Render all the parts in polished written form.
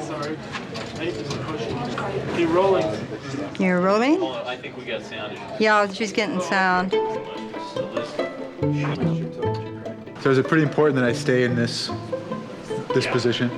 Sorry. Keep rolling. You're rolling? I think we got sound. Yeah, she's getting sound. So is it pretty important that I stay in this position?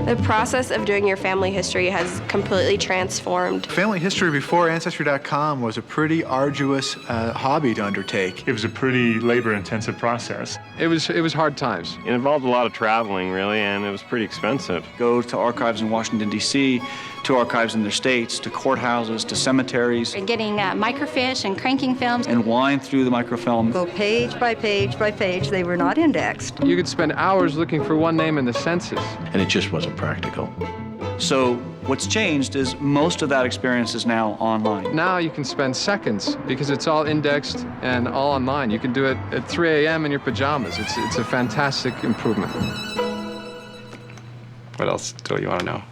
The process of doing your family history has completely transformed. Family history before Ancestry.com was a pretty arduous hobby to undertake. It was a pretty labor-intensive process. It was hard times. It involved a lot of traveling, really, and it was pretty expensive. Go to archives in Washington, D.C., to archives in their states, to courthouses, to cemeteries. Getting microfiche and cranking films. And wind through the microfilm. Go page by page by page. They were not indexed. You could spend hours looking for one name in the census. And it just wasn't practical. So what's changed is most of that experience is now online. Now you can spend seconds because it's all indexed and all online. You can do it at 3 a.m. in your pajamas. It's a fantastic improvement. What else do you want to know?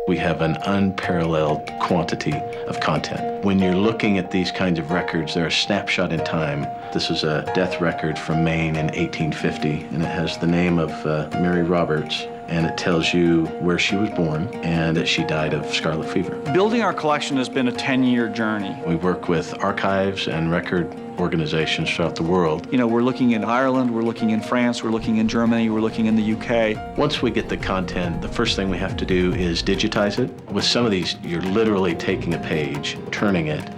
We have an unparalleled quantity of content. When you're looking at these kinds of records, they're a snapshot in time. This is a death record from Maine in 1850, and it has the name of Mary Roberts, and it tells you where she was born and that she died of scarlet fever. Building our collection has been a 10-year journey. We work with archives and record organizations throughout the world. You know, we're looking in Ireland, we're looking in France, we're looking in Germany, we're looking in the UK. Once we get the content, the first thing we have to do is digitize it. With some of these, you're literally taking a page, turning it,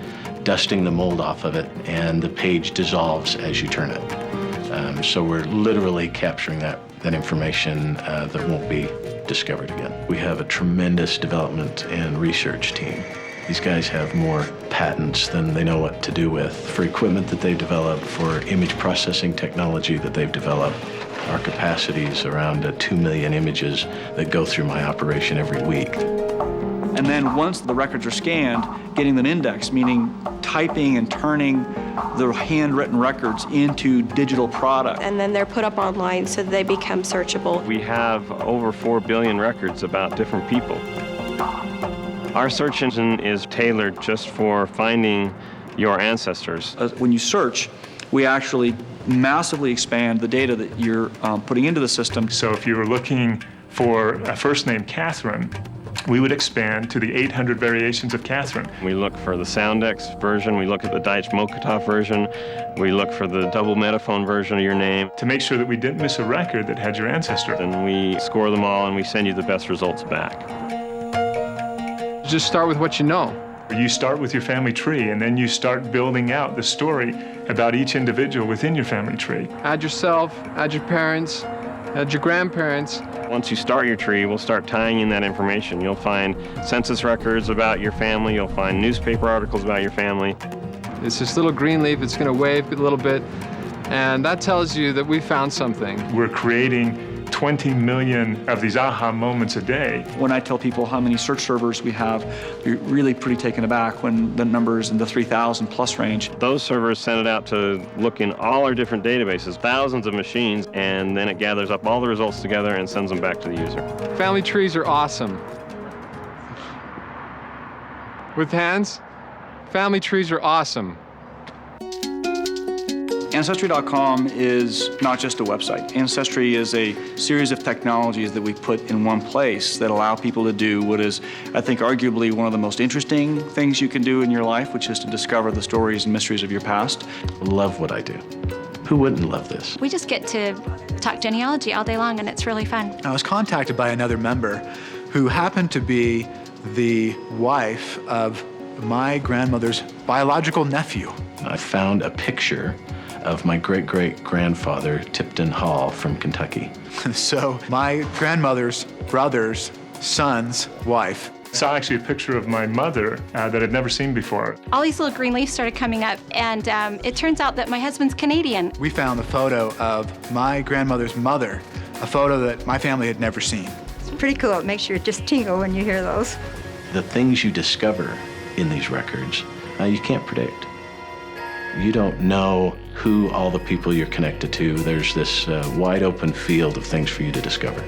dusting the mold off of it, and the page dissolves as you turn it. So we're literally capturing that information that won't be discovered again. We have a tremendous development and research team. These guys have more patents than they know what to do with. For equipment that they've developed, for image processing technology that they've developed, our capacity is around 2 million images that go through my operation every week. And then once the records are scanned, getting them indexed, meaning typing and turning the handwritten records into digital product. And then they're put up online so that they become searchable. We have over 4 billion records about different people. Our search engine is tailored just for finding your ancestors. When you search, we actually massively expand the data that you're putting into the system. So if you were looking for a first name Catherine, we would expand to the 800 variations of Catherine. We look for the Soundex version, we look at the Deitch-Mokotov version, we look for the double metaphone version of your name. To make sure that we didn't miss a record that had your ancestor. And we score them all and we send you the best results back. Just start with what you know. You start with your family tree, and then you start building out the story about each individual within your family tree. Add yourself, add your parents, add your grandparents. Once you start your tree, we'll start tying in that information. You'll find census records about your family, you'll find newspaper articles about your family. It's this little green leaf, it's gonna wave a little bit, and that tells you that we found something. We're creating 20 million of these aha moments a day. When I tell people how many search servers we have, you're really pretty taken aback when the number's in the 3,000 plus range. Those servers send it out to look in all our different databases, thousands of machines, and then it gathers up all the results together and sends them back to the user. Family trees are awesome. With hands, family trees are awesome. Ancestry.com is not just a website. Ancestry is a series of technologies that we put in one place that allow people to do what is, I think, arguably one of the most interesting things you can do in your life, which is to discover the stories and mysteries of your past. Love what I do. Who wouldn't love this? We just get to talk genealogy all day long, and it's really fun. I was contacted by another member who happened to be the wife of my grandmother's biological nephew. I found a picture of my great-great-grandfather, Tipton Hall from Kentucky. So my grandmother's brother's son's wife. Saw actually a picture of my mother that I'd never seen before. All these little green leaves started coming up, and it turns out that my husband's Canadian. We found a photo of my grandmother's mother, a photo that my family had never seen. It's pretty cool. It makes you just tingle when you hear those. The things you discover in these records, you can't predict. You don't know who all the people you're connected to. There's this wide open field of things for you to discover.